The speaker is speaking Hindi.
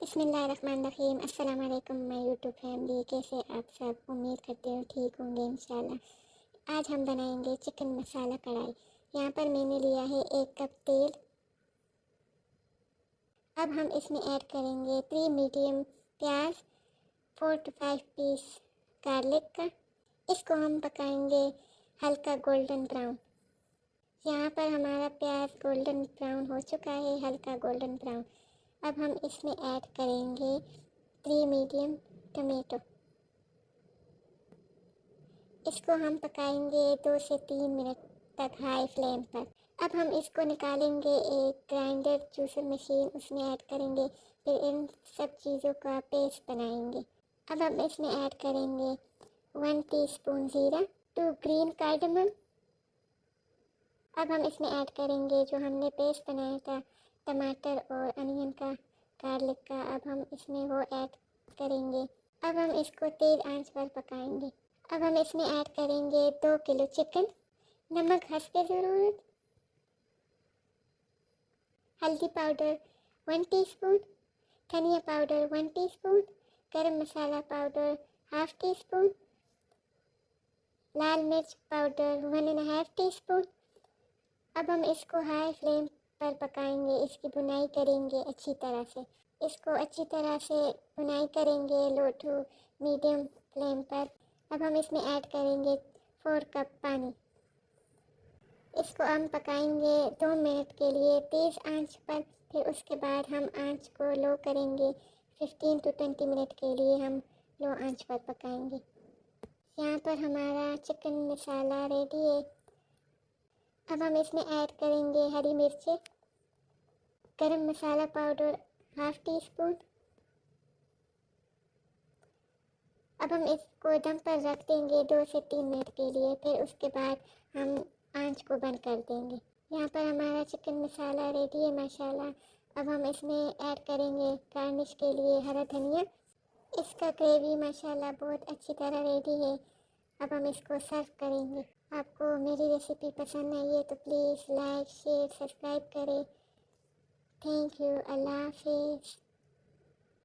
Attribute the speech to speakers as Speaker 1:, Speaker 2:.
Speaker 1: बिस्मिल्लाहिर्रहमानिर्रहीम। अस्सलाम वालेकुम माय यूट्यूब फैमिली। कैसे आप सब? उम्मीद करते हो ठीक होंगे इंशाल्लाह। आज हम बनाएंगे चिकन मसाला कढ़ाई। यहाँ पर मैंने लिया है 1 कप तेल। अब हम इसमें ऐड करेंगे 3 मीडियम प्याज, 4 to 5 पीस गार्लिक का। इसको हम पकाएंगे हल्का गोल्डन ब्राउन। यहाँ पर हमारा प्याज गोल्डन ब्राउन हो चुका है, हल्का गोल्डन ब्राउन। अब हम इसमें ऐड करेंगे 3 मीडियम टमाटो। इसको हम पकाएंगे 2 से 3 मिनट तक हाई फ्लेम पर। अब हम इसको निकालेंगे एक ग्राइंडर जूसर मशीन, उसमें ऐड करेंगे, फिर इन सब चीज़ों का पेस्ट बनाएंगे। अब हम इसमें ऐड करेंगे 1 टीस्पून ज़ीरा, 2 ग्रीन कार्डमम। अब हम इसमें ऐड करेंगे जो हमने पेस्ट बनाया था टमाटर और अनियन का, गार्लिक का। अब हम इसमें वो ऐड करेंगे। अब हम इसको तेज़ आंच पर पकाएंगे। अब हम इसमें ऐड करेंगे 2 किलो चिकन, नमक हस्ब ज़रूरत, हल्दी पाउडर 1 टीस्पून, धनिया पाउडर 1 टीस्पून, गरम मसाला पाउडर 1/2 टीस्पून, लाल मिर्च पाउडर 1.5 टीस्पून। अब हम इसको हाई फ्लेम पर पकाएंगे, इसकी भुनाई करेंगे अच्छी तरह से। इसको अच्छी तरह से भुनाई करेंगे लो टू मीडियम फ्लेम पर। अब हम इसमें ऐड करेंगे 4 कप पानी। इसको हम पकाएंगे 2 मिनट के लिए तेज़ आंच पर। फिर उसके बाद हम आंच को लो करेंगे। 15 to 20 मिनट के लिए हम लो आंच पर पकाएंगे। यहाँ पर हमारा चिकन मसाला रेडी है। अब हम इसमें ऐड करेंगे हरी मिर्चें, गरम मसाला पाउडर 1/2 टीस्पून। अब हम इसको दम पर रख देंगे 2 से 3 मिनट के लिए। फिर उसके बाद हम आंच को बंद कर देंगे। यहाँ पर हमारा चिकन मसाला रेडी है माशाल्लाह। अब हम इसमें ऐड करेंगे गार्निश के लिए हरा धनिया। इसका ग्रेवी माशाल्लाह बहुत अच्छी तरह रेडी है। अब हम इसको सर्व करेंगे। आपको मेरी रेसिपी पसंद आई है तो प्लीज़ लाइक शेयर सब्सक्राइब करें। Thank you. अल्लाह हाफिज़।